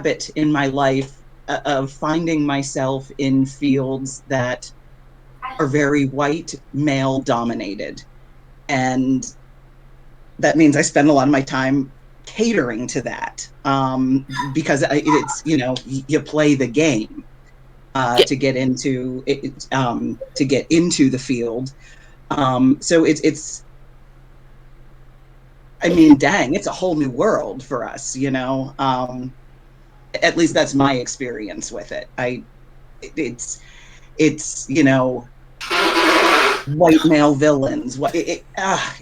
habit in my life of finding myself in fields that are very white, male dominated. And that means I spend a lot of my time catering to that, because it's, you play the game Yeah. to get into it, to get into the field. So it's, I mean, dang, it's a whole new world for us, at least that's my experience with it. It's white male villains.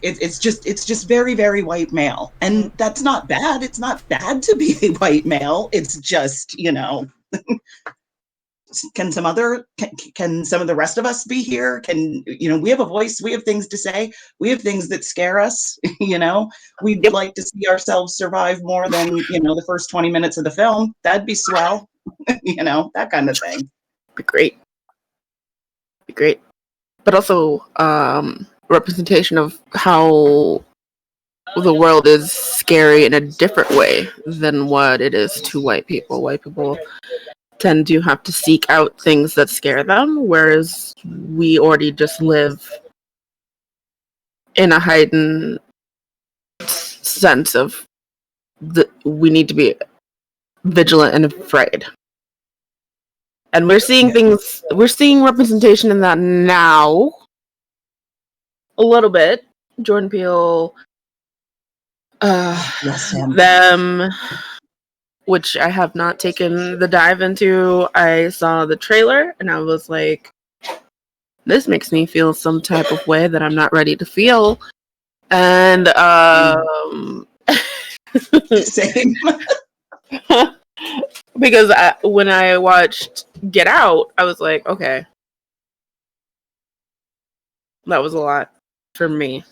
It's just very, very white male, and that's not bad. It's not bad to be a white male. It's just, can some of the rest of us be here? Can, we have a voice, we have things to say, we have things that scare us. We'd Yep. like to see ourselves survive more than, the first 20 minutes of the film. That'd be swell. That kind of thing. Be great. But also representation of how the world is scary in a different way than what it is to white people. White people tend to have to seek out things that scare them, whereas we already just live in a heightened sense of we need to be vigilant and afraid. And we're seeing representation in that now a little bit. Jordan Peele, them, which I have not taken the dive into. I saw the trailer and I was like, this makes me feel some type of way that I'm not ready to feel. And same. Because when I watched Get Out, I was like, okay, that was a lot for me.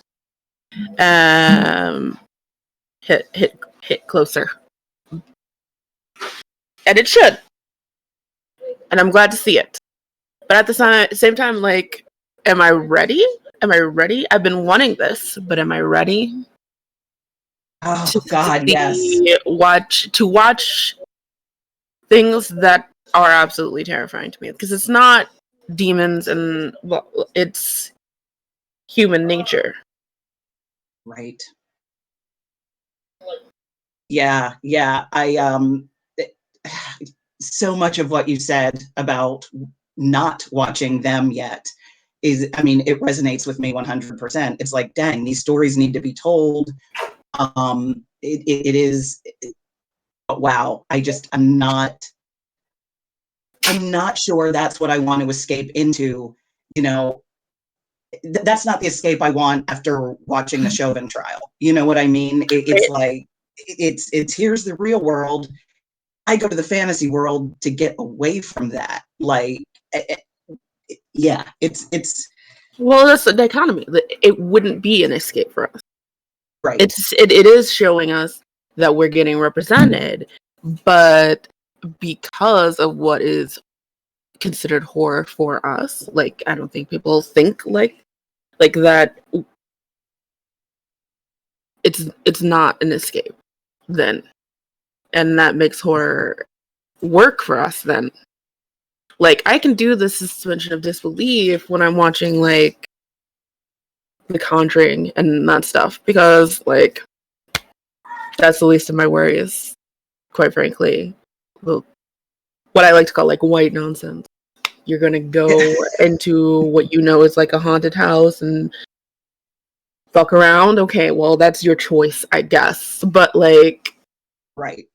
Hit closer, and it should, and I'm glad to see it. But at the same time, like, am I ready? I've been wanting this, but am I ready? Oh God, yes. Watch things that are absolutely terrifying to me, because it's not demons and it's human nature. Right. Yeah. So much of what you said about not watching them yet is, I mean, it resonates with me 100%. It's like, dang, these stories need to be told. It is, wow. I'm not sure that's what I want to escape into. That's not the escape I want after watching the Chauvin trial. You know what I mean? It's like, it's here's the real world. I go to the fantasy world to get away from that. Like, yeah, it's. Well, that's the dichotomy. It wouldn't be an escape for us. Right. It is showing us that we're getting represented, but because of what is considered horror for us, like, I don't think people think like that. It's not an escape then, and that makes horror work for us then. Like, I can do the suspension of disbelief when I'm watching, like, The Conjuring and that stuff, because, like, that's the least of my worries, quite frankly. Well, what I like to call, like, white nonsense. You're gonna go into what you know is like a haunted house and fuck around. Okay, well, that's your choice, I guess. But, like, right,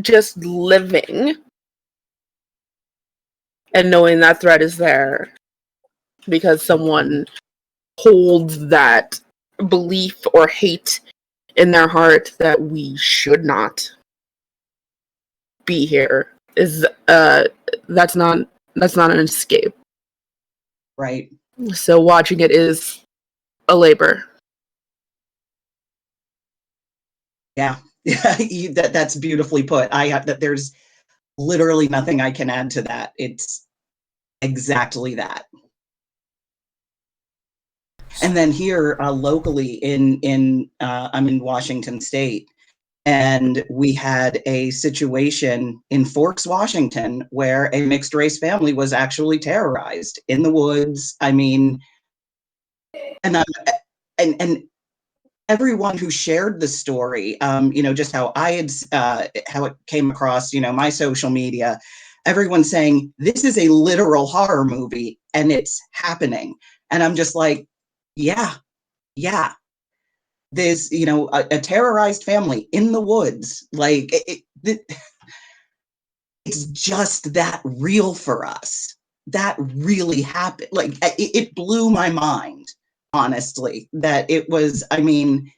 just living and knowing that threat is there because someone holds that belief or hate in their heart that we should not be here is that's not an escape. Right. So watching it is a labor. Yeah. That's beautifully put. There's literally nothing I can add to that. It's exactly that. And then here locally I'm in Washington State, And we had a situation in Forks, Washington, where a mixed race family was actually terrorized in the woods. I mean, and and everyone who shared the story, just how I had, how it came across, my social media, everyone saying this is a literal horror movie and it's happening, and I'm just like, yeah, yeah. There's, a terrorized family in the woods, like it's just that real for us. That really happened. Like it blew my mind, honestly, that it was. I mean,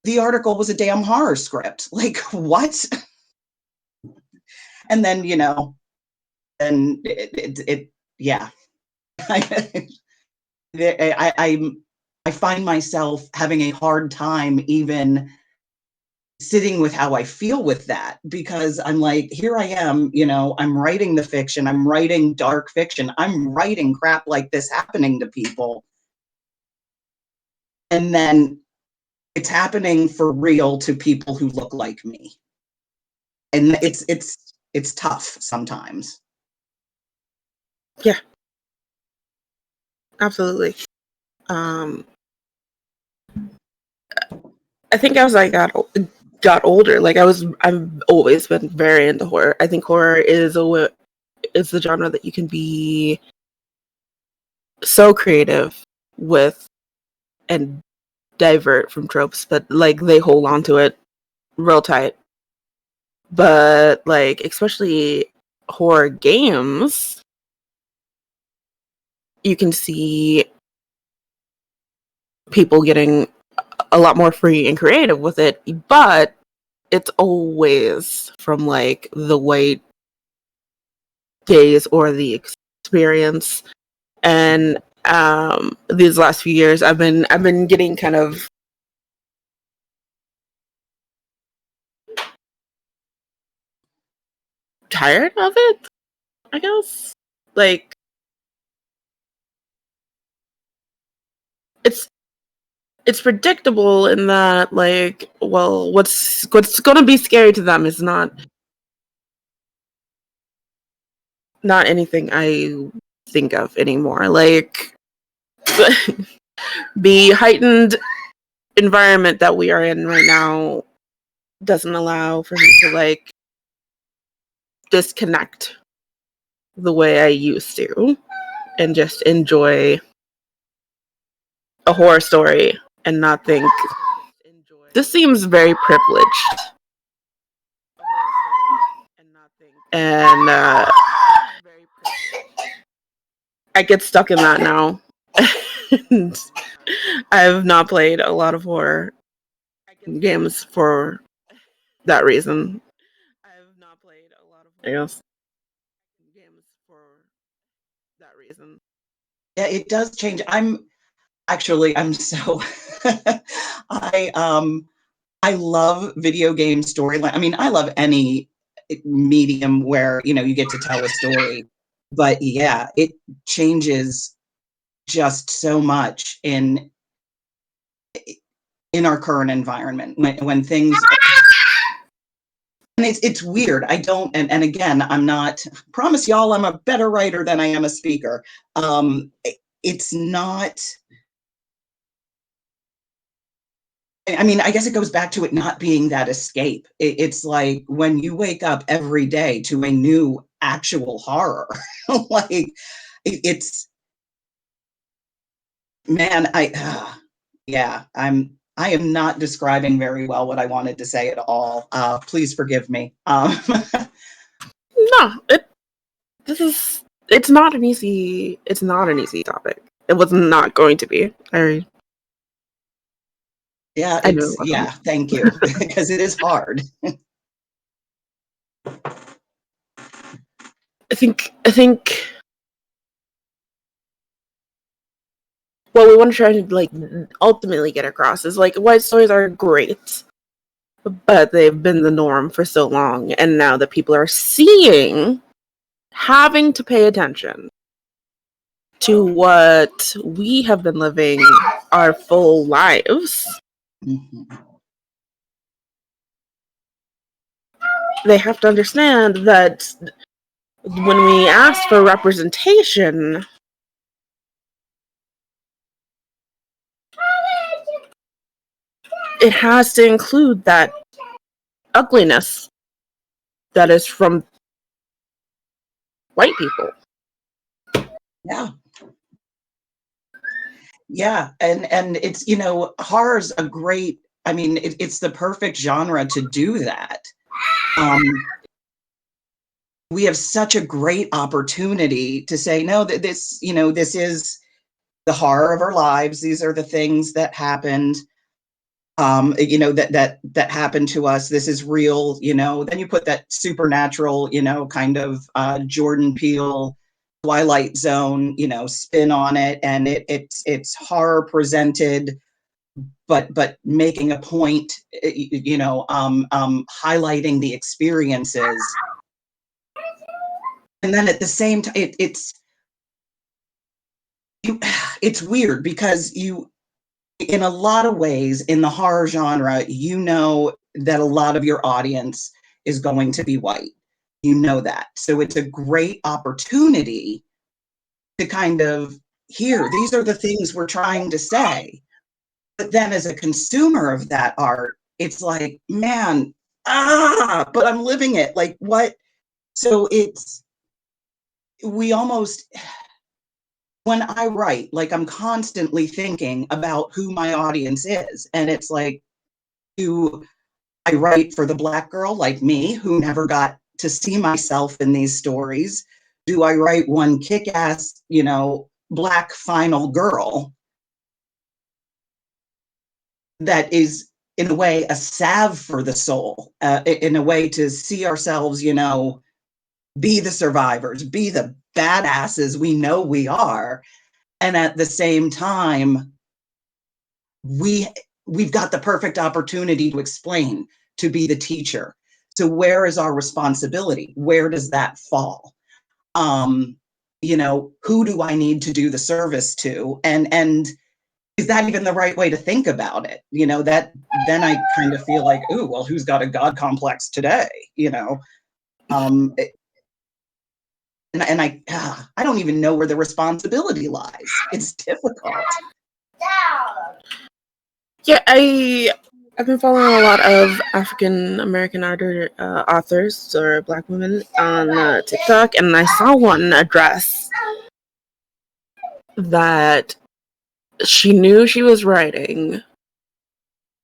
the article was a damn horror script. Like what? And then and it yeah. I, I I find myself having a hard time even sitting with how I feel with that, because I'm like, here I am, I'm writing the fiction, I'm writing dark fiction, I'm writing crap like this happening to people. And then it's happening for real to people who look like me. And it's tough sometimes. Yeah, absolutely. Um, I think as I got older, like I've always been very into horror. I think horror is the genre that you can be so creative with and divert from tropes, but like they hold on to it real tight. But like especially horror games, you can see people getting a lot more free and creative with it, but it's always from like the white gaze or the experience. And these last few years I've been getting kind of tired of it, I guess. Like it's it's predictable in that, like, well, what's gonna be scary to them is not anything I think of anymore. Like the heightened environment that we are in right now doesn't allow for me to like disconnect the way I used to and just enjoy a horror story and not think this seems very privileged. And I get stuck in that now. And I've not played a lot of horror games for that reason. I guess. Yeah, it does change. I'm so I I love video game storyline. I mean, I love any medium where, you get to tell a story. But yeah, it changes just so much in our current environment when things, and it's weird. I don't, and again, I'm not, promise y'all I'm a better writer than I am a speaker. It's not, I mean, I guess it goes back to it not being that escape. It's like when you wake up every day to a new actual horror, like it's, man, yeah, I am not describing very well what I wanted to say at all. Please forgive me. No, it's not an easy topic. It was not going to be. Yeah, I knew it it's, wasn't. yeah, thank you, because it is hard. I think what we want to try to like ultimately get across is like white stories are great, but they've been the norm for so long, and now that people are seeing, having to pay attention to what we have been living our full lives, Mhm. they have to understand that when we ask for representation, it has to include that ugliness that is from white people. Yeah. Yeah, and it's, horror's a great, I mean, it's the perfect genre to do that. Um, we have such a great opportunity to say, no, that this is the horror of our lives. These are the things that happened, that happened to us. This is real, Then you put that supernatural, kind of Jordan Peele Twilight Zone, spin on it, and it's horror presented, but making a point, highlighting the experiences, and then at the same time, it's weird because in a lot of ways, in the horror genre, that a lot of your audience is going to be white. That. So it's a great opportunity to kind of hear, these are the things we're trying to say. But then as a consumer of that art, it's like, man, but I'm living it. Like, what? So we almost, when I write, like, I'm constantly thinking about who my audience is. And it's like, do I write for the Black girl like me, who never got to see myself in these stories? Do I write one kick ass, Black final girl that is, in a way, a salve for the soul, in a way to see ourselves, be the survivors, be the badasses we know we are, and at the same time, we we've got the perfect opportunity to explain, to be the teacher. So where is our responsibility? Where does that fall? Um, who do I need to do the service to? And is that even the right way to think about it? That then I kind of feel like, ooh, well, who's got a God complex today? Um, and I don't even know where the responsibility lies. It's difficult. Yeah, I've been following a lot of African American authors or Black women on TikTok, and I saw one address that she knew she was writing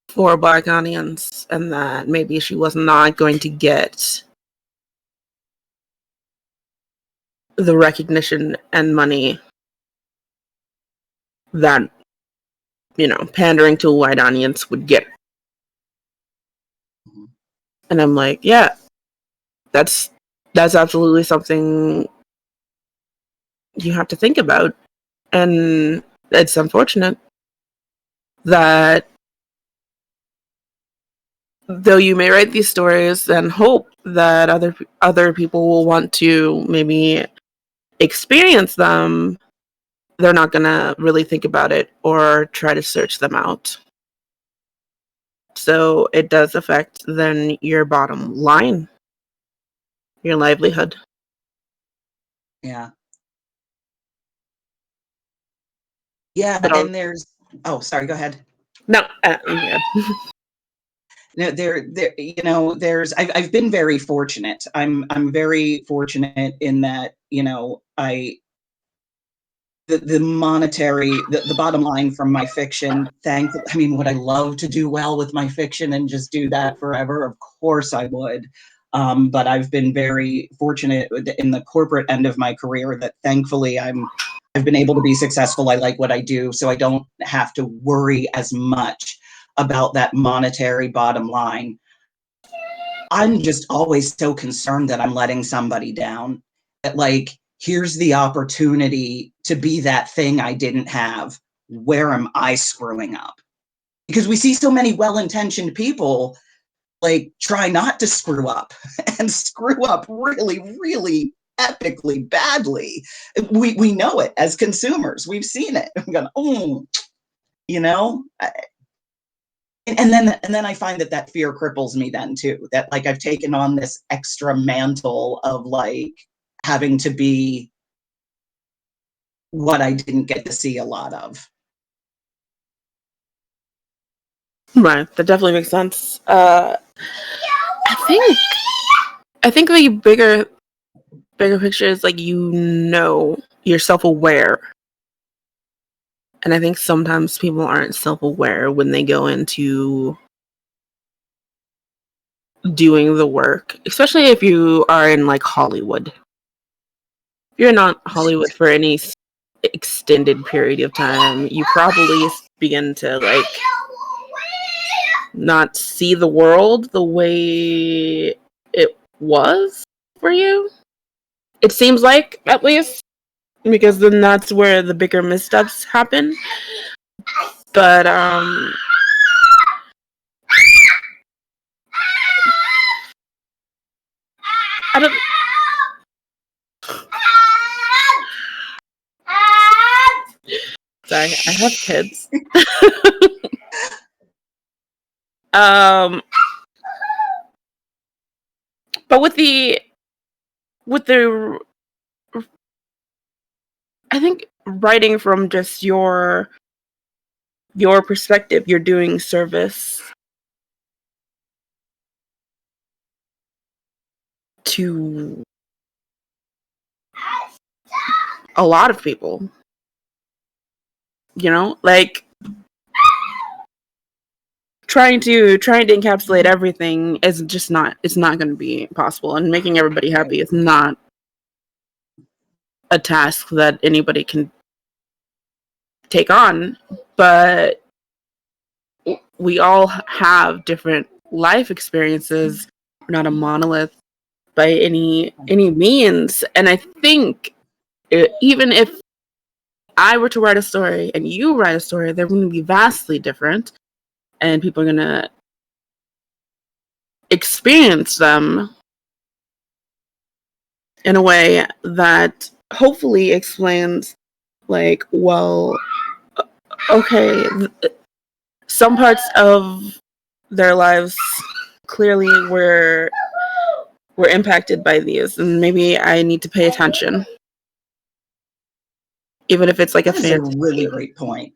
for a Black audience, and that maybe she was not going to get the recognition and money that pandering to a white audience would get. And I'm like, yeah, that's absolutely something you have to think about. And it's unfortunate that though you may write these stories and hope that other people will want to maybe experience them, they're not gonna really think about it or try to search them out. So it does affect then your bottom line, your livelihood. Yeah. Yeah, But and oh, sorry, go ahead. no, yeah. No, I've been very fortunate. I'm very fortunate in that, the monetary, the bottom line from my fiction, I mean, would I love to do well with my fiction and just do that forever? Of course I would. But I've been very fortunate in the corporate end of my career that thankfully I've been able to be successful. I like what I do, so I don't have to worry as much about that monetary bottom line. I'm just always so concerned that I'm letting somebody down. That, like, here's the opportunity to be that thing I didn't have. Where am I screwing up? Because we see so many well-intentioned people like try not to screw up and screw up really, really epically badly. We know it as consumers. We've seen it. I'm going, oh, you know, and then I find that fear cripples me then too, that like I've taken on this extra mantle of like having to be what I didn't get to see a lot of. Right, that definitely makes sense. I think I think the bigger picture is like, you're self aware, and I think sometimes people aren't self aware when they go into doing the work, especially if you are in like Hollywood. If you're not Hollywood for any extended period of time, you probably begin to like not see the world the way it was for you. It seems like, at least, because then that's where the bigger missteps happen. But I don't. Sorry, I have kids. um, but with the, I think writing from just your perspective, you're doing service to a lot of people. You know, like trying to encapsulate everything is just not, it's not going to be possible, and making everybody happy is not a task that anybody can take on. But we all have different life experiences. We're not a monolith by any means, and I think even if I were to write a story and you write a story, they're going to be vastly different, and people are going to experience them in a way that hopefully explains, like, well, okay, some parts of their lives clearly were impacted by these, and maybe I need to pay attention, even if it's like a That is a fantasy really great point.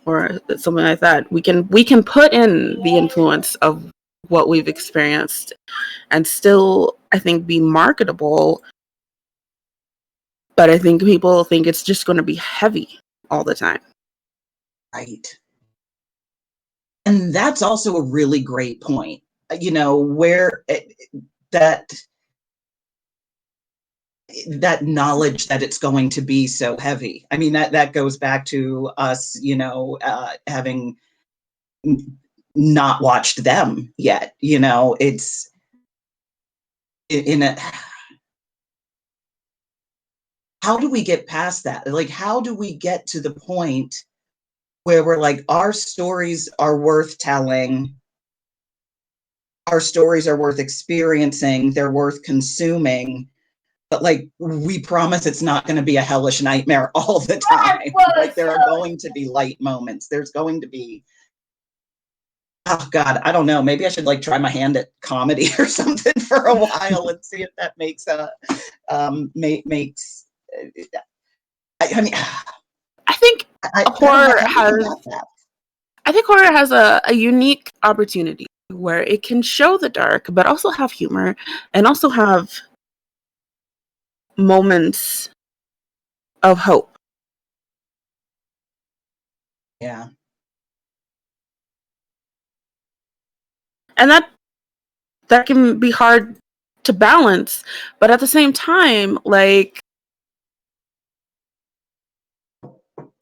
or something like that. We can put in the influence of what we've experienced and still, I think, be marketable. But I think people think it's just going to be heavy all the time. Right. And that's also a really great point. Where that that knowledge that it's going to be so heavy. I mean, that goes back to us, having not watched them yet. It's in a how do we get past that? Like, how do we get to the point where we're like, our stories are worth telling, our stories are worth experiencing, they're worth consuming, but like we promise it's not going to be a hellish nightmare all the time. Like there are going to be light moments. There's going to be, oh God, I don't know. Maybe I should like try my hand at comedy or something for a while and see if that makes makes. I mean, I think I don't know horror how to has combat that. I think horror has a unique opportunity where it can show the dark, but also have humor and also have moments of hope. Yeah. And that can be hard to balance, but at the same time, like,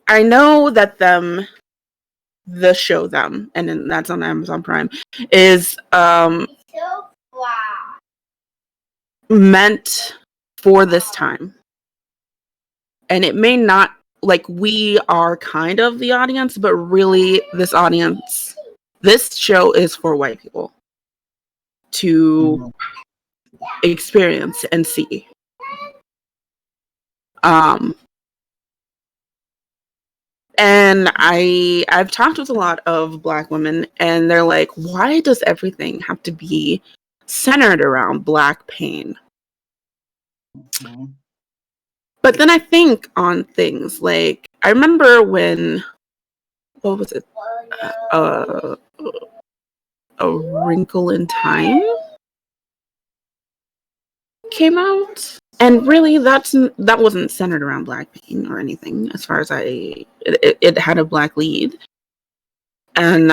I know that the show Them, and then that's on Amazon Prime, is meant for this time. And it may not, like, we are kind of the audience, but really this show is for white people to experience and see. Um And I've talked with a lot of Black women, and they're like, why does everything have to be centered around Black pain? Mm-hmm. But then I think on things like, I remember when, what was it? Uh, A Wrinkle in Time came out, and really that wasn't centered around Black pain or anything. As far as it had a Black lead, and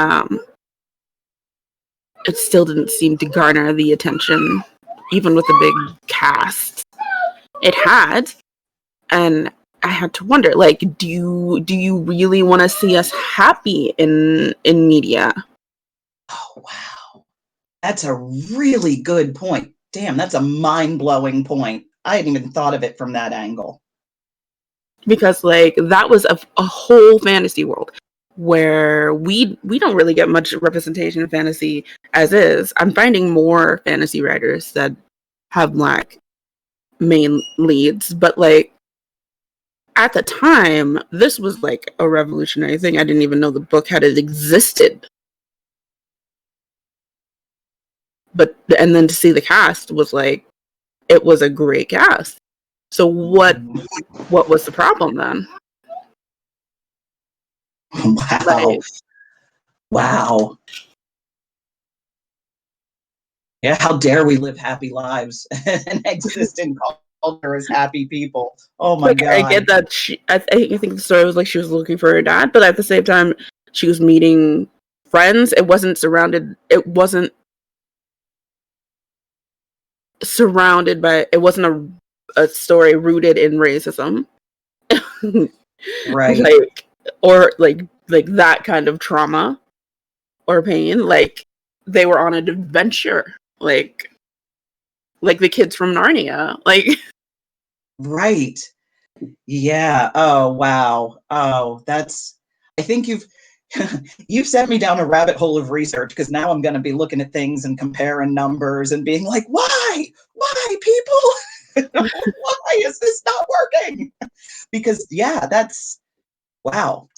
it still didn't seem to garner the attention, even with a big cast it had. And I had to wonder, like, do you really want to see us happy in media? Oh, wow. That's a really good point. Damn, that's a mind-blowing point. I hadn't even thought of it from that angle. Because like that was a whole fantasy world where we don't really get much representation in fantasy as is. I'm finding more fantasy writers that have Black main leads, but like at the time this was like a revolutionary thing. I didn't even know the book had it existed. But and then to see the cast was like, it was a great cast. So what was the problem then? Wow. Like, Wow. Yeah, how dare we live happy lives and exist in culture as happy people? Oh my like I get God. that I think the story was like she was looking for her dad, but at the same time she was meeting friends. It wasn't a story rooted in racism. Right. Like, or like that kind of trauma or pain. Like they were on an adventure. Like the kids from Narnia. Like Right. Yeah. Oh, wow. Oh, I think you've sent me down a rabbit hole of research because now I'm going to be looking at things and comparing numbers and being like, why people? Why is this not working? Because yeah, wow.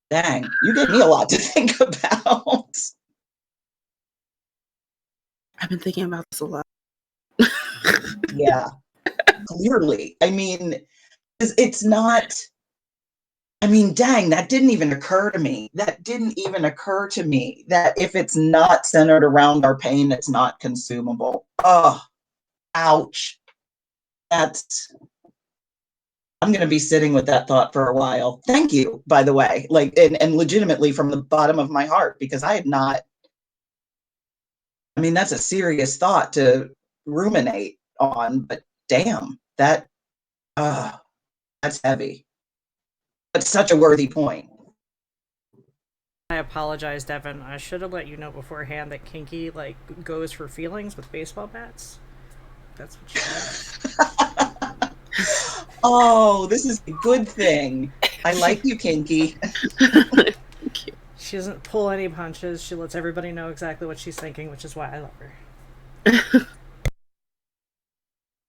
Dang, you gave me a lot to think about. I've been thinking about this a lot. Yeah, clearly. I mean, it's not. I mean, dang, that didn't even occur to me. That didn't even occur to me that if it's not centered around our pain, it's not consumable. Oh, ouch. That's, I'm going to be sitting with that thought for a while. Thank you, by the way, like, and legitimately from the bottom of my heart, because I had not, I mean, that's a serious thought to ruminate on, but damn, uh, that's heavy. That's such a worthy point. I apologize, Devin. I should have let you know beforehand that Kinky goes for feelings with baseball bats. That's what she does. Oh, this is a good thing. I like you, Kinky. She doesn't pull any punches. She lets everybody know exactly what she's thinking, which is why I love her.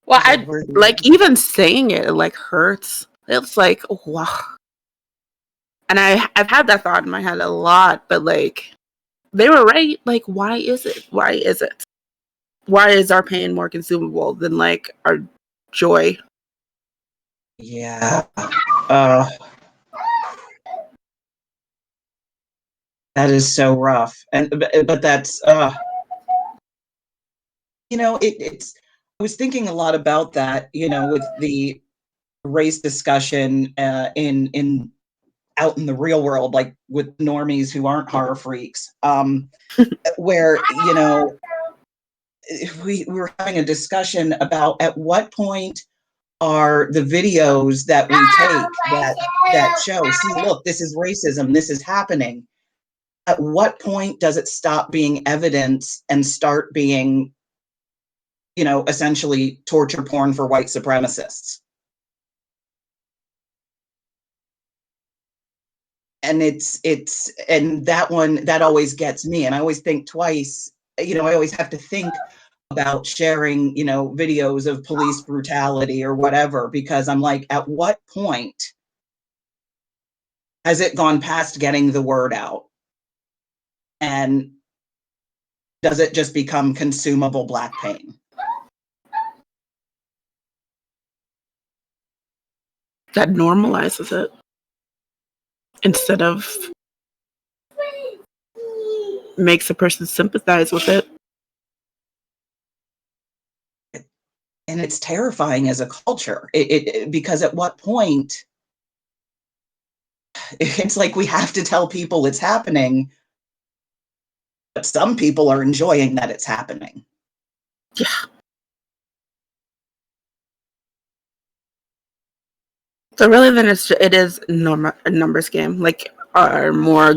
Well, These are I worthy. like even saying it like hurts. It's like, wow. And I've had that thought in my head a lot, but like they were right. Like, why is it? Why is it? Why is our pain more consumable than like our joy? Yeah. Uh, that is so rough. And but that's it's I was thinking a lot about that, with the race discussion in out in the real world, like with normies who aren't horror freaks, where we were having a discussion about at what point are the videos that we take that show, see, look, this is racism, this is happening. At what point does it stop being evidence and start being, essentially torture porn for white supremacists? And and that always gets me, and I always think twice. I always have to think about sharing videos of police brutality or whatever, because I'm like, at what point Has it gone past getting the word out? And does it just become consumable black pain? That normalizes it instead of makes a person sympathize with it. And it's terrifying as a culture, because at what point it's like we have to tell people it's happening, but some people are enjoying that it's happening. Yeah. So really, then it is a numbers game. Like, are more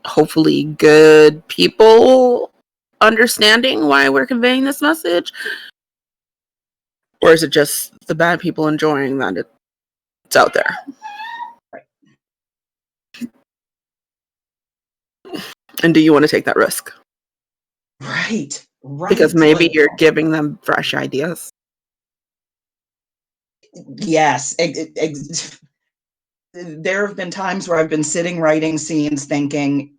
hopefully good people understanding why we're conveying this message, or is it just the bad people enjoying that it's out there? Right. And do you want to take that risk? Right. Because maybe Like, you're giving them fresh ideas. yes. There have been times where I've been sitting writing scenes thinking,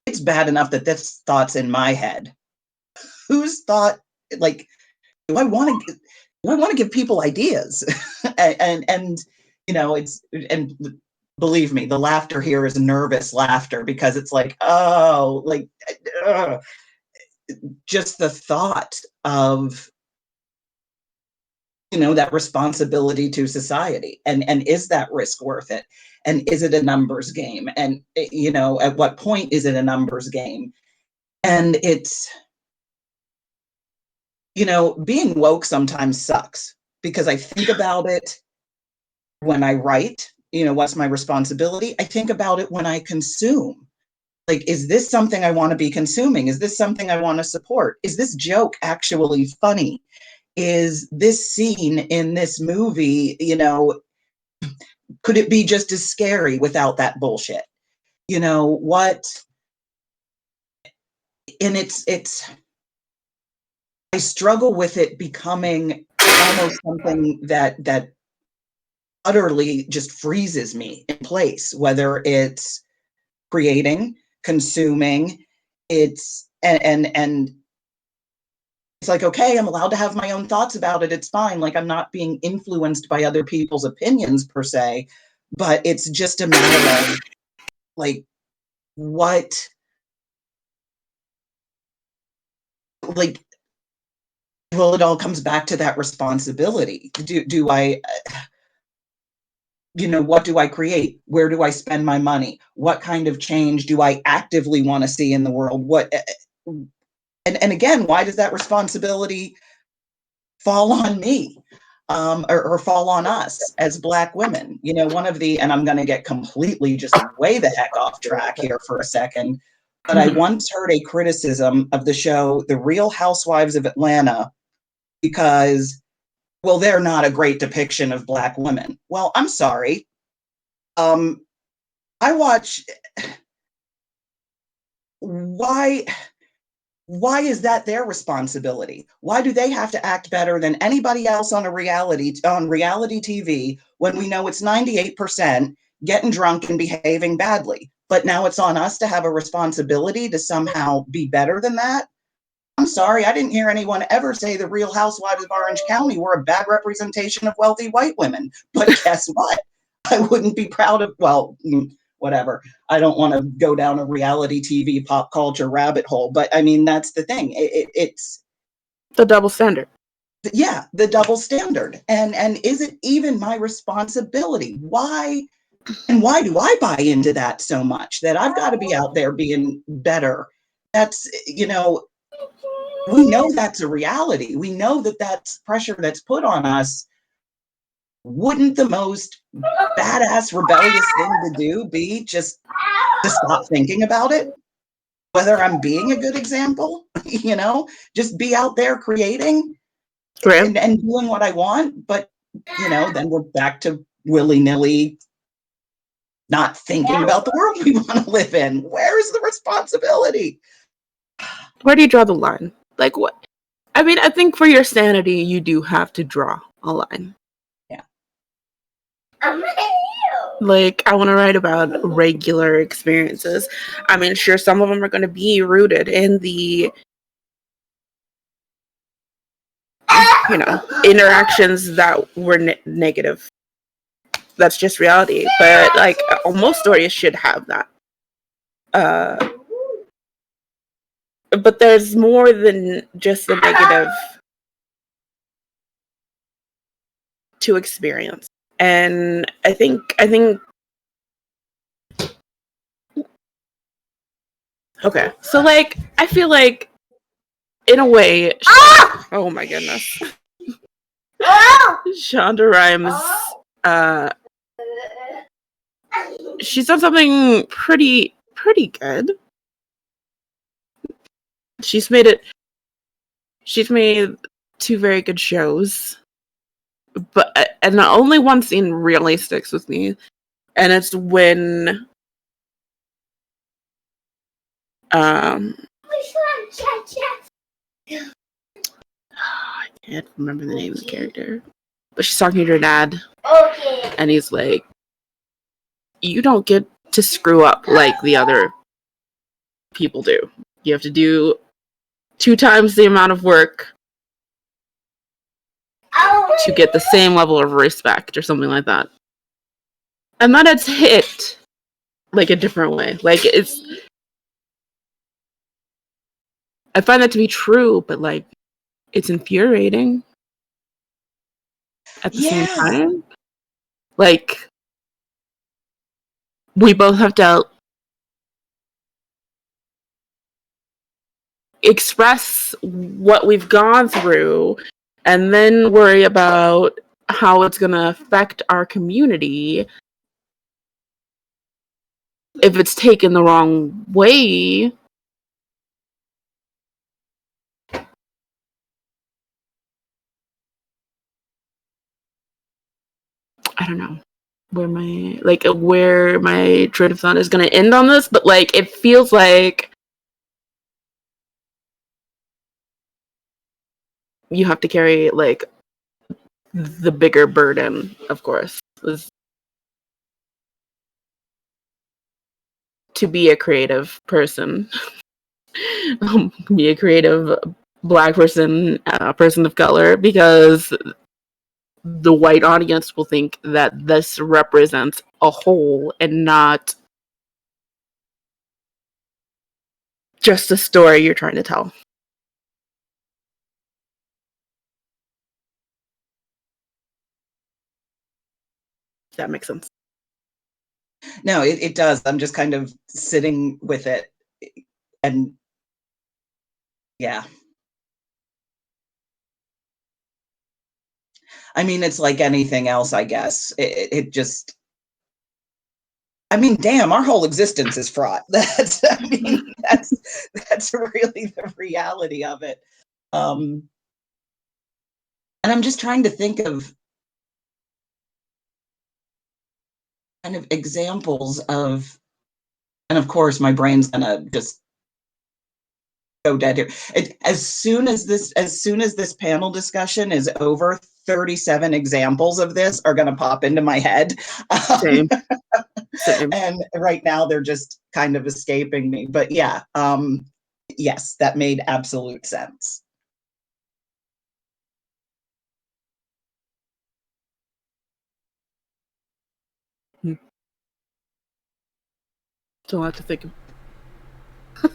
it's bad enough that this thought's in my head. Whose thought, like, do I want to give people ideas? and it's, and believe me, the laughter here is nervous laughter, because it's like, oh, like, just the thought of, that responsibility to society, and is that risk worth it, and is it a numbers game, and at what point is it a numbers game? And it's, being woke sometimes sucks, because I think about it when I write, what's my responsibility? I think about it when I consume. Like, is this something I want to be consuming? Is this something I want to support? Is this joke actually funny? Is this scene in this movie, could it be just as scary without that bullshit? What? And it's, I struggle with it becoming almost something that utterly just freezes me in place, whether it's creating, consuming, it's, and it's like, okay, I'm allowed to have my own thoughts about it. It's fine. Like, I'm not being influenced by other people's opinions per se, but it's just a matter of, like, what, like, well, it all comes back to that responsibility. Do I, what do I create? Where do I spend my money? What kind of change do I actively want to see in the world? And again, why does that responsibility fall on me, or fall on us as Black women? One of the, and I'm going to get completely just way the heck off track here for a second, but I once heard a criticism of the show The Real Housewives of Atlanta because, well, they're not a great depiction of Black women. Well, I'm sorry. I watch, why is that their responsibility? Why do they have to act better than anybody else on reality TV, when we know it's 98% getting drunk and behaving badly? But now it's on us to have a responsibility to somehow be better than that. I'm sorry, I didn't hear anyone ever say the Real Housewives of Orange County were a bad representation of wealthy white women. But guess what? I wouldn't be proud of, well, whatever. I don't want to go down a reality TV pop culture rabbit hole, but I mean, that's the thing. It's the double standard. Yeah, the double standard. And is it even my responsibility? Why do I buy into that so much, that I've got to be out there being better? That's, we know that's a reality. We know that that's pressure that's put on us. Wouldn't the most badass, rebellious thing to do be just to stop thinking about it? Whether I'm being a good example, just be out there creating Right. and doing what I want. But, then we're back to willy-nilly not thinking about the world we want to live in. Where's the responsibility? Where do you draw the line? Like, what? I mean, I think for your sanity, you do have to draw a line. Yeah. Like, I want to write about regular experiences. I mean, sure, some of them are going to be rooted in the, interactions that were negative. That's just reality. But, like, most stories should have that. But there's more than just the negative to experience. And I think okay. So like I feel like in a way oh my goodness. Shonda Rhimes she's done something pretty good. She's made 2 very good shows. But and the only one scene really sticks with me, and it's when I can't remember the name of the character, but she's talking to her dad, and he's like, "You don't get to screw up like the other people do. You have to do 2 times the amount of work to get the same level of respect," or something like that. And that it's hit like a different way. Like I find that to be true, but like it's infuriating at the same time. Like we both have to express what we've gone through and then worry about how it's going to affect our community if it's taken the wrong way. I don't know where my train of thought is going to end on this, but like it feels like you have to carry like the bigger burden, of course, is to be a creative person, be a creative Black person, person of color, because the white audience will think that this represents a whole and not just a story you're trying to tell. If that makes sense. No, it does. I'm just kind of sitting with it. And yeah. I mean, it's like anything else, I guess. It just, I mean, damn, our whole existence is fraught. That's really the reality of it. And I'm just trying to think of kind of examples of, and of course, my brain's gonna just go dead here. As soon as this panel discussion is over, 37 examples of this are going to pop into my head. Same. And right now they're just kind of escaping me. But yeah, yes, that made absolute sense. It's a lot to think of.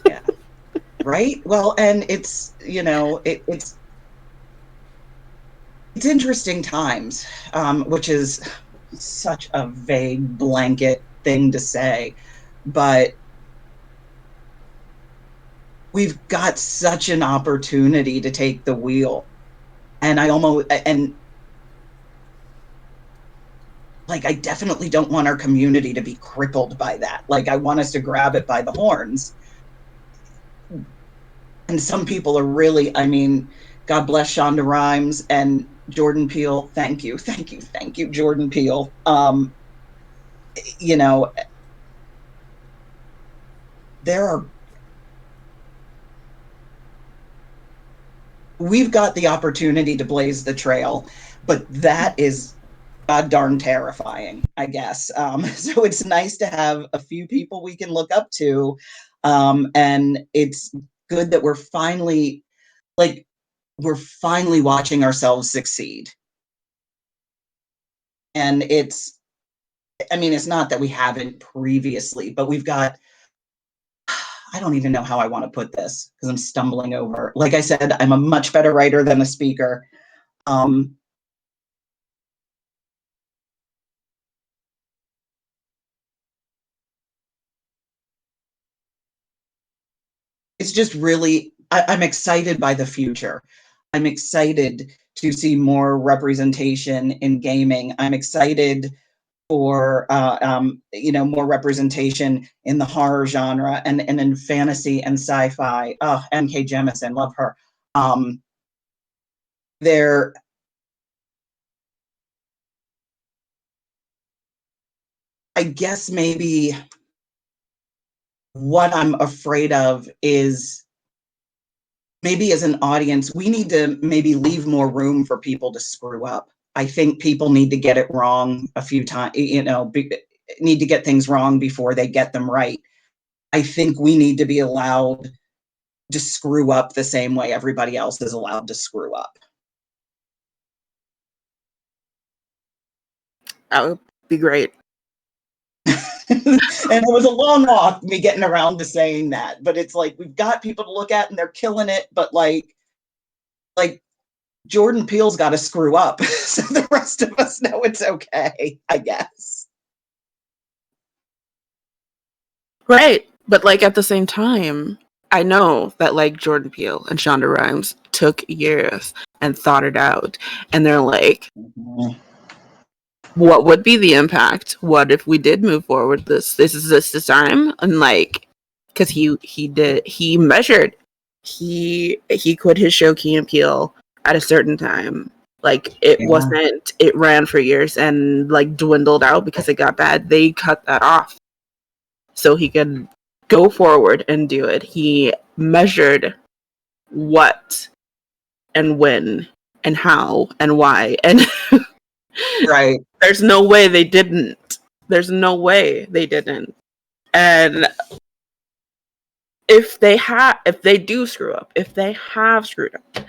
Yeah. Right? Well, and it's, it's interesting times, which is such a vague blanket thing to say, but we've got such an opportunity to take the wheel. And I definitely don't want our community to be crippled by that. Like, I want us to grab it by the horns. And some people are really, I mean, God bless Shonda Rhimes and Jordan Peele. Thank you, Jordan Peele. We've got the opportunity to blaze the trail, but that is god darn terrifying, I guess. So it's nice to have a few people we can look up to, and it's good that like we're finally watching ourselves succeed. And it's not that we haven't previously, but we've got, I don't even know how I want to put this because I'm stumbling over. Like I said, I'm a much better writer than a speaker. Um, it's just really, I'm excited by the future. I'm excited to see more representation in gaming. I'm excited for more representation in the horror genre and in fantasy and sci-fi. Oh, M.K. Jemisin, love her. There, I guess maybe what I'm afraid of is maybe as an audience, we need to maybe leave more room for people to screw up. I think people need to get it wrong a few times, need to get things wrong before they get them right. I think we need to be allowed to screw up the same way everybody else is allowed to screw up. That would be great. And it was a long walk, me getting around to saying that, but it's like we've got people to look at and they're killing it, but like Jordan Peele's got to screw up so the rest of us know it's okay, I guess. Right. But like at the same time, I know that like Jordan Peele and Shonda Rhimes took years and thought it out. And they're like, what would be the impact? What if we did move forward this is this time? And like, because he measured, he quit his show Key and Peele at a certain time. Like it ran for years and like dwindled out because it got bad. They cut that off so he could go forward and do it. He measured what and when and how and why. And right. There's no way they didn't. There's no way they didn't. And if they do screw up, if they have screwed up,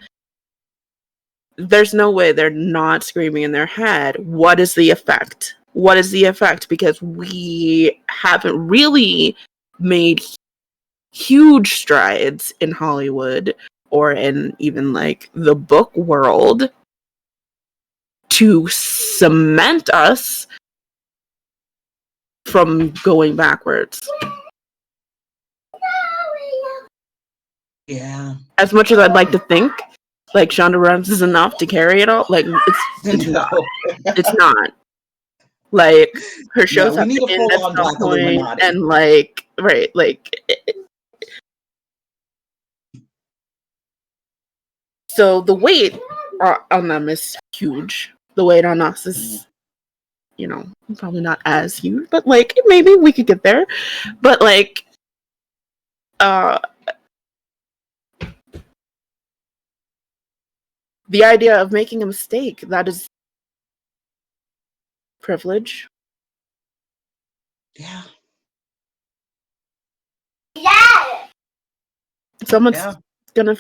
there's no way they're not screaming in their head, what is the effect? What is the effect? Because we haven't really made huge strides in Hollywood or in even like the book world to cement us from going backwards. Yeah. As much as I'd like to think like Shonda Rhimes is enough to carry it all, like it's not. It's not. Like her shows we have need to a end at full-on some Black point, Illuminati. and like right, like so the weight on them is huge. The weight on us is, probably not as huge, but like maybe we could get there. But like, the idea of making a mistake, that is privilege. Yeah. Yeah. Someone's gonna,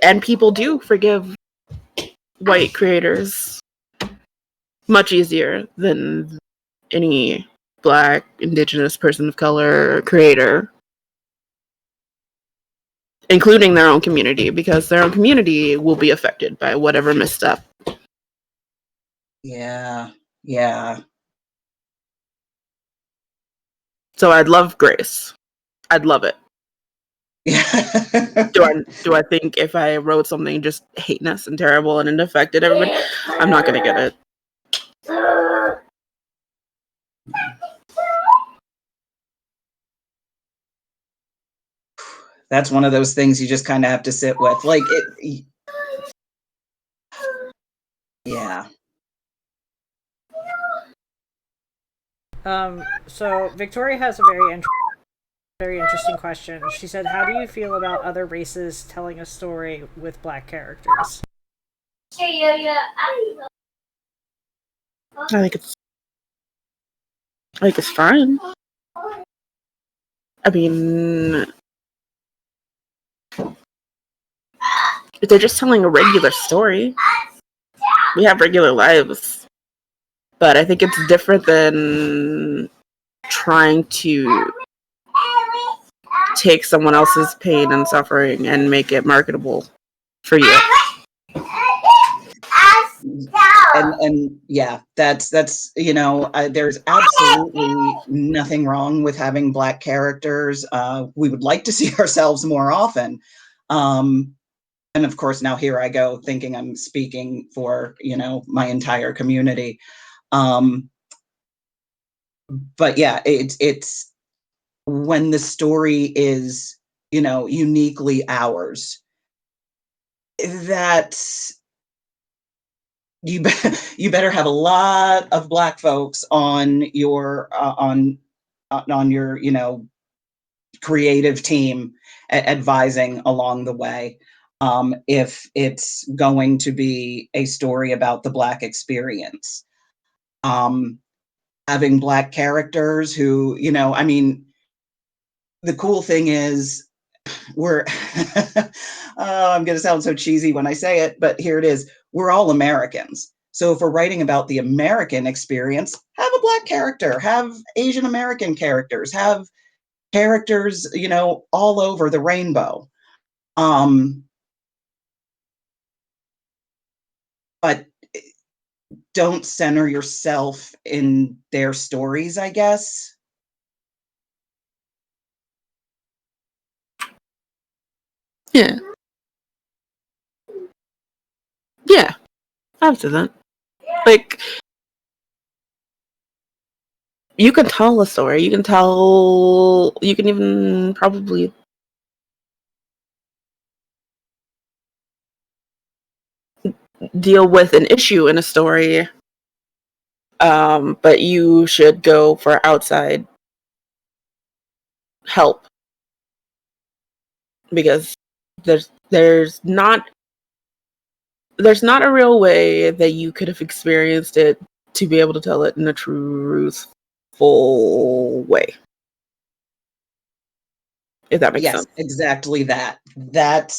and people do forgive white creators much easier than any Black, Indigenous, person of color creator, including their own community, because their own community will be affected by whatever misstep. Yeah. So I'd love grace. I'd love it. Yeah. Do I think if I wrote something just heinous and terrible and it affected everybody, I'm not gonna get it. That's one of those things you just kind of have to sit with. Like it. Yeah. So Victoria has a very interesting question. She said, "How do you feel about other races telling a story with Black characters?" I think it's fine. I mean, if they're just telling a regular story, we have regular lives. But I think it's different than trying to take someone else's pain and suffering and make it marketable for you. And yeah, that's there's absolutely nothing wrong with having Black characters. We would like to see ourselves more often. And of course, now here I go thinking I'm speaking for my entire community. But yeah, it's when the story is uniquely ours, that you better have a lot of Black folks on your creative team advising along the way, if it's going to be a story about the Black experience. Having Black characters who, I mean, the cool thing is we're I'm going to sound so cheesy when I say it, but here it is. We're all Americans. So if we're writing about the American experience, have a Black character, have Asian American characters, have characters, all over the rainbow. But don't center yourself in their stories, I guess. Yeah. Yeah. After that. Like, you can tell a story. You can even probably deal with an issue in a story. But you should go for outside help, because there's not a real way that you could have experienced it to be able to tell it in a truthful way. If that makes sense. Yes, exactly that. That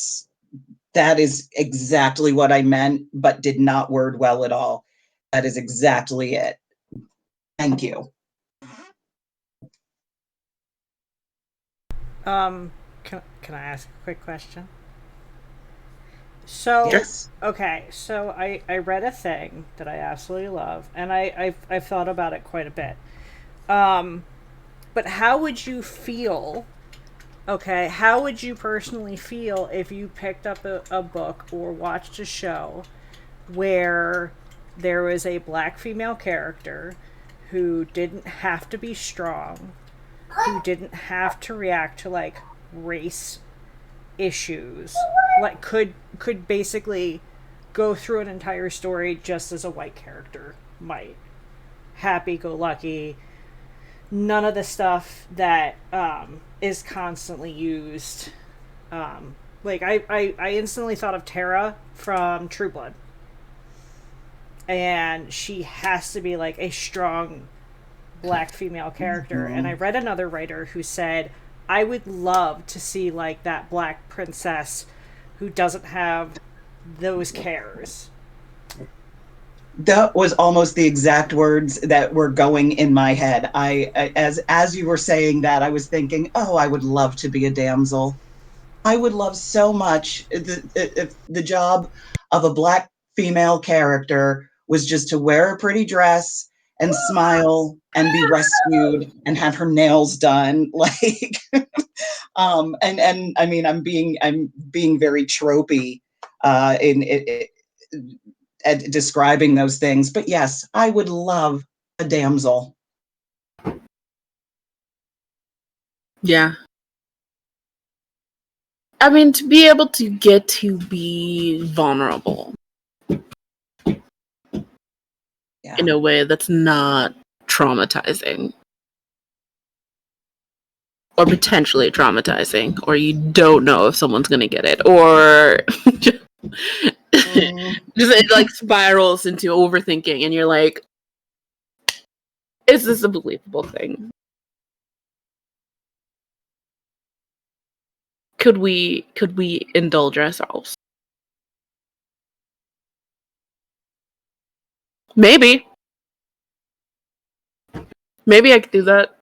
is exactly what I meant, but did not word well at all. That is exactly it. Thank you. Can I ask a quick question? So, Yes. okay, so I read a thing that I absolutely love, and I've thought about it quite a bit. Um, but how would you feel? Okay, how would you personally feel if you picked up a book or watched a show where there was a Black female character who didn't have to be strong, who didn't have to react to like race issues, like could basically go through an entire story just as a white character might, happy go lucky, none of the stuff that is constantly used. Like I instantly thought of Tara from True Blood, and she has to be like a strong Black female character. And I read another writer who said, I would love to see like that Black princess who doesn't have those cares. That was almost the exact words that were going in my head. As you were saying that, I was thinking, oh, I would love to be a damsel. I would love so much if the job of a Black female character was just to wear a pretty dress and smile and be rescued and have her nails done. Like, and I mean, I'm being very tropey in it, at describing those things. But yes, I would love a damsel. Yeah. I mean, to be able to get to be vulnerable Yeah. in a way that's not traumatizing. Or potentially traumatizing, or you don't know if someone's gonna get it, or just it like spirals into overthinking, and you're like, Is this a believable thing? Could we indulge ourselves? Maybe I could do that.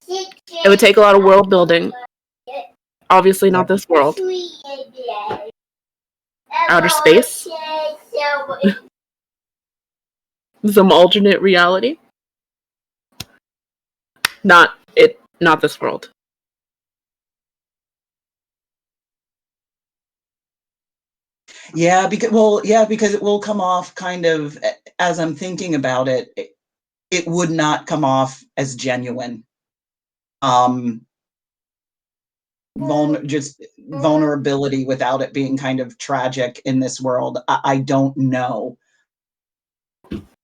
It would take a lot of world building. Obviously not this world. Outer space. Some alternate reality. Not this world. Yeah, because it will come off kind of, as I'm thinking about it, it would not come off as genuine. Just vulnerability without it being kind of tragic in this world. I don't know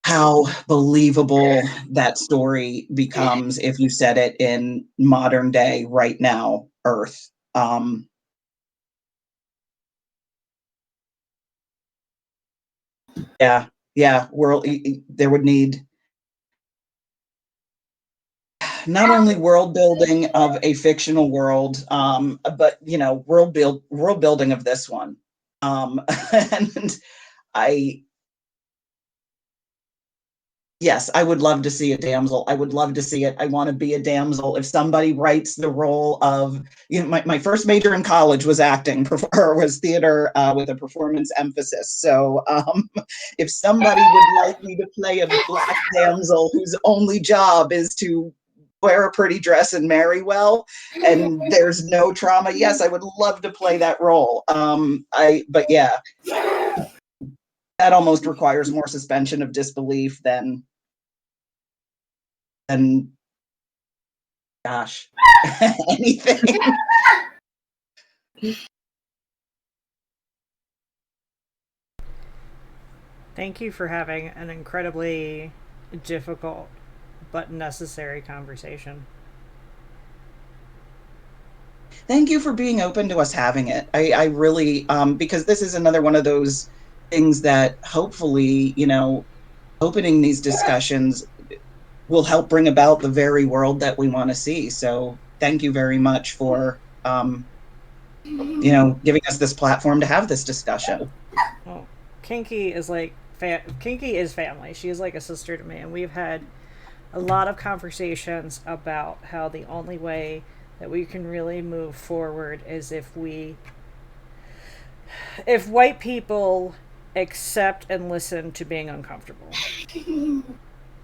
how believable that story becomes if you set it in modern day, right now, Earth. World. There would need not only world building of a fictional world, but world building of this one. And I Yes, I would love to see a damsel. I would love to see it. I want to be a damsel. If somebody writes the role of, my first major in college was acting, or was theater with a performance emphasis. So if somebody would like me to play a black damsel whose only job is to wear a pretty dress and marry well, and there's no trauma, yes, I would love to play that role. But yeah, that almost requires more suspension of disbelief than gosh, anything. Thank you for having an incredibly difficult but necessary conversation. Thank you for being open to us having it. I really, because this is another one of those things that hopefully, opening these discussions will help bring about the very world that we want to see. So thank you very much for, giving us this platform to have this discussion. Well, Kinky is like Kinky is family. She is like a sister to me, and we've had a lot of conversations about how the only way that we can really move forward is if white people accept and listen to being uncomfortable.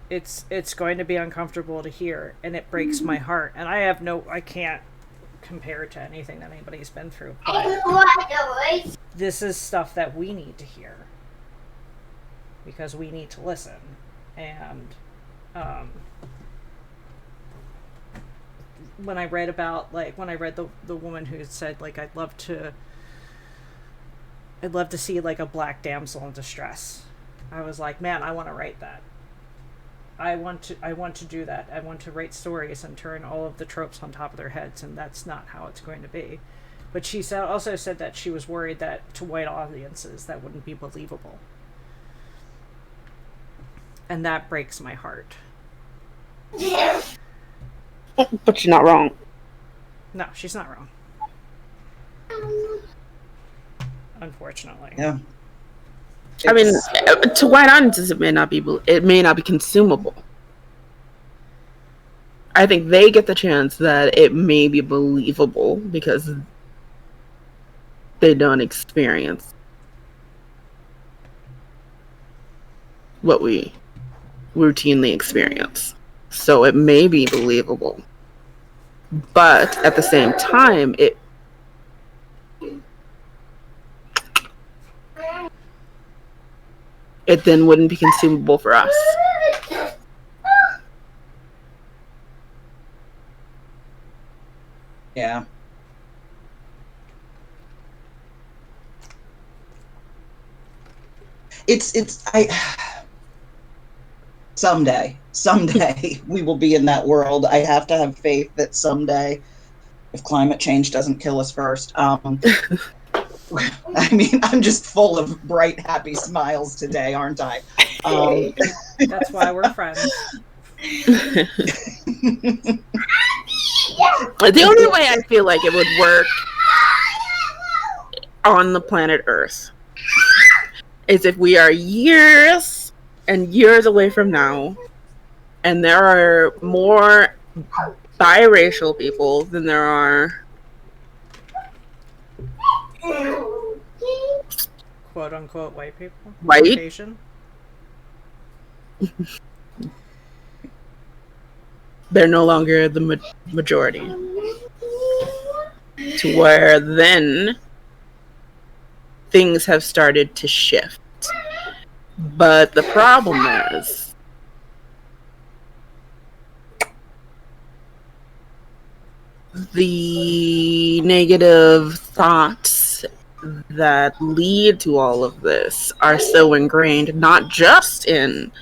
It's going to be uncomfortable to hear, and it breaks my heart. And I can't compare it to anything that anybody's been through. But this is stuff that we need to hear because we need to listen. And when I read the woman who said, like, I'd love to see like a black damsel in distress, I was like, man, I want to write that. I want to do that. I want to write stories and turn all of the tropes on top of their heads, and that's not how it's going to be. But she also said that she was worried that to white audiences that wouldn't be believable. And that breaks my heart. But you're not wrong. No, she's not wrong. Unfortunately. Yeah. I mean, to white audiences, it may not be consumable. I think they get the chance that it may be believable because they don't experience what we routinely experience. So it may be believable. But at the same time, it then wouldn't be consumable for us. Yeah. Someday we will be in that world. I have to have faith that someday, if climate change doesn't kill us first. I mean, I'm just full of bright, happy smiles today, aren't I? That's why we're friends. The only way I feel like it would work on the planet Earth is if we are years and years away from now, and there are more biracial people than there are quote unquote white people. White? Quotation. They're no longer the majority. To where then things have started to shift. But the problem is the negative thoughts that lead to all of this are so ingrained, not just in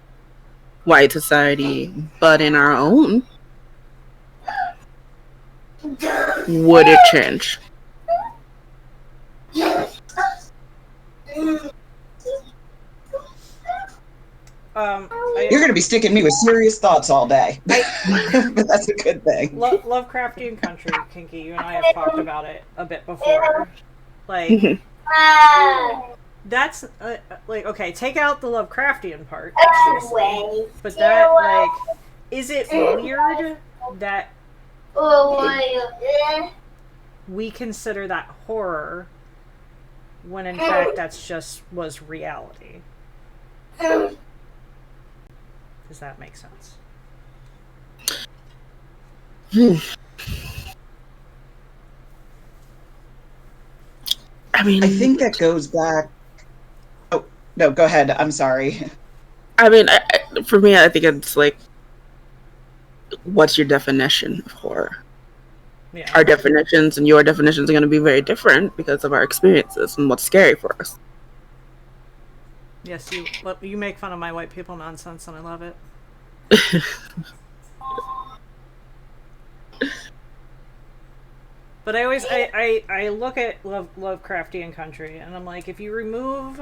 white society, but in our own. Would it change? You're going to be sticking me with serious thoughts all day. But that's a good thing. Lovecraftian country, Kinky, you and I have talked about it a bit before. Like, that's, like, okay, take out the Lovecraftian part. But that, like, is it weird that we consider that horror when in fact that's just was reality? Does that make sense? I mean, I think that goes back. Oh, no, go ahead. I'm sorry. I mean, for me, I think it's like, what's your definition of horror? Yeah. Our definitions and your definitions are going to be very different because of our experiences and what's scary for us. Yes, you make fun of my white people nonsense, and I love it. But I always I look at Lovecraftian country, and I'm like, if you remove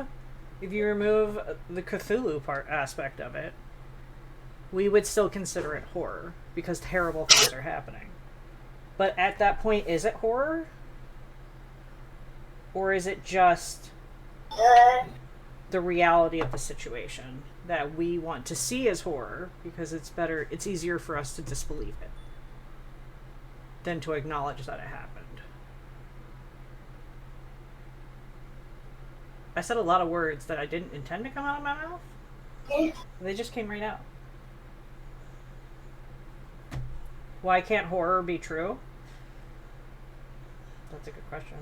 the Cthulhu aspect of it, we would still consider it horror because terrible things are happening. But at that point, is it horror, or is it just the reality of the situation that we want to see as horror because it's easier for us to disbelieve it than to acknowledge that it happened? I said a lot of words that I didn't intend to come out of my mouth. They just came right out. Why can't horror be true? That's a good question.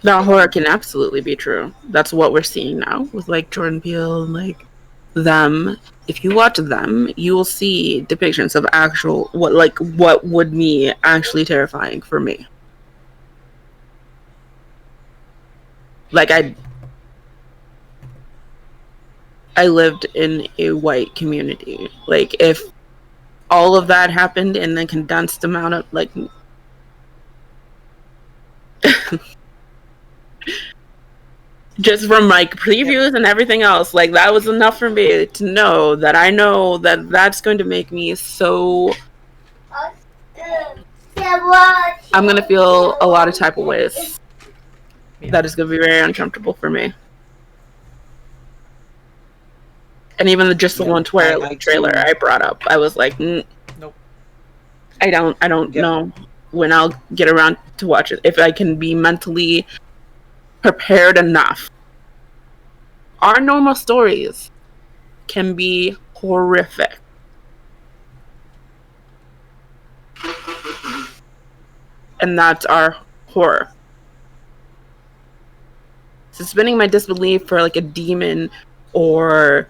Now, horror can absolutely be true. That's what we're seeing now with like Jordan Peele and like them. If you watch them, you will see depictions of actual what would be actually terrifying for me. Like I lived in a white community. Like if all of that happened in the condensed amount of like just from like previews and everything else, like that was enough for me to know that I know that that's going to make me so I'm going to feel a lot of type of ways. Yeah. That is going to be very uncomfortable for me. And even the one trailer I brought up, I was like, nope. I don't know when I'll get around to watch it. If I can be mentally prepared enough. Our normal stories can be horrific. And that's our horror. Suspending my disbelief for like a demon or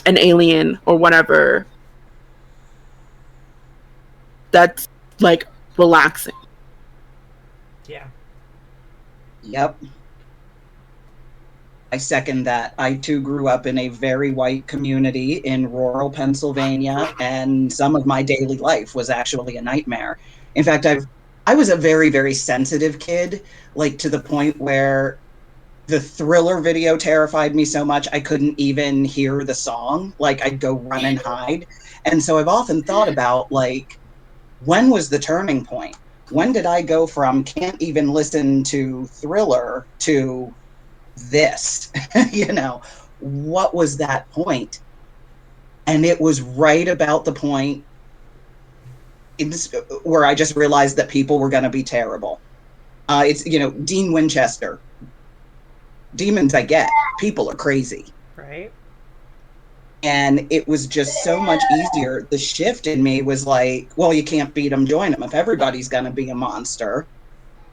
an alien or whatever, that's like relaxing. Yeah. Yep. I second that. I too grew up in a very white community in rural Pennsylvania, and some of my daily life was actually a nightmare. In fact, I was a very, very sensitive kid, like to the point where The Thriller video terrified me so much I couldn't even hear the song. Like, I'd go run and hide. And so I've often thought about, like, when was the turning point? When did I go from can't even listen to Thriller to this? You know, what was that point? And it was right about the point where I just realized that people were going to be terrible. It's, you know, Dean Winchester. Demons I get. People are crazy. Right. And it was just so much easier. The shift in me was like, well, you can't beat them, join them. If everybody's going to be a monster.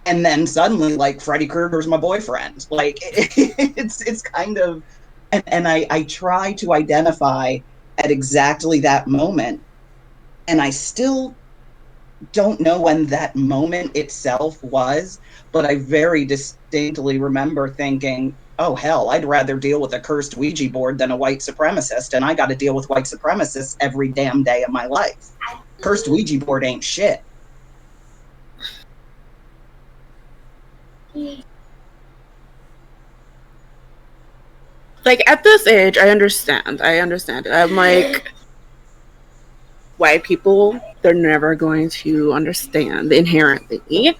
And then suddenly, like, Freddy Krueger's my boyfriend. Like, it's kind of, and I try to identify at exactly that moment. And I still don't know when that moment itself was, but I very distinctly remember thinking, oh, hell, I'd rather deal with a cursed Ouija board than a white supremacist. And I got to deal with white supremacists every damn day of my life. Cursed Ouija board ain't shit. Like, at this age, I understand. I'm like, white people, they're never going to understand inherently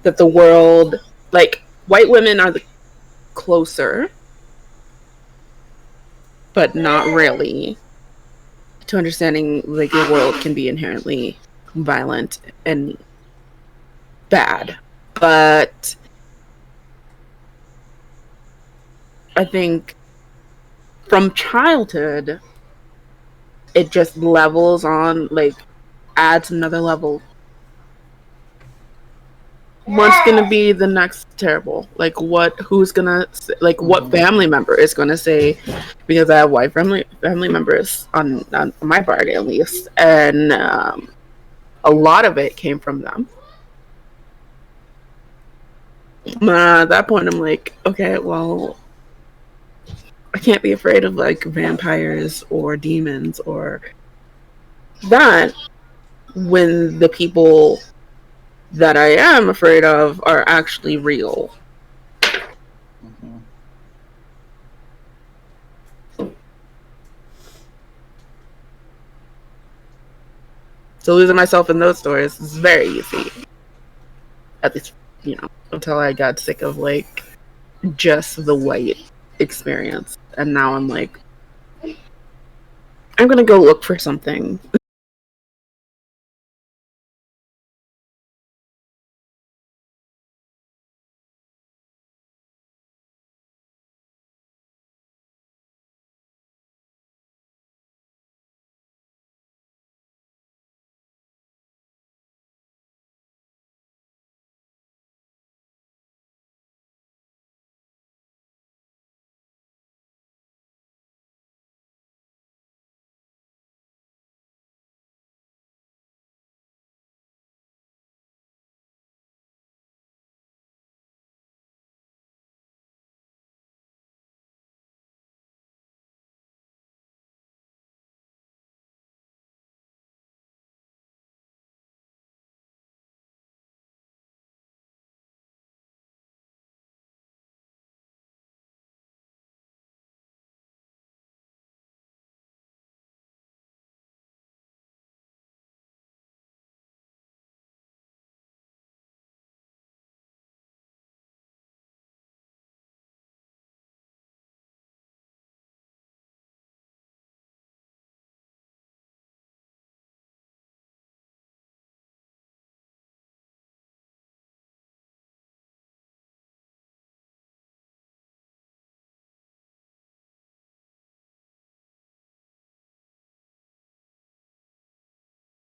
that the world, like, white women are the closer, but not really, to understanding, like, the world can be inherently violent and bad. But I think from childhood, it just levels on, like, adds another level. What's gonna be the next terrible? Like, who's gonna, like, what family member is gonna say, because I have white family members on my party, at least, and a lot of it came from them. At that point, I'm like, okay, well, I can't be afraid of, like, vampires or demons or that, when the people that I am afraid of are actually real. Mm-hmm. So losing myself in those stories is very easy. At least, until I got sick of, like, just the white experience. And now I'm like, I'm gonna go look for something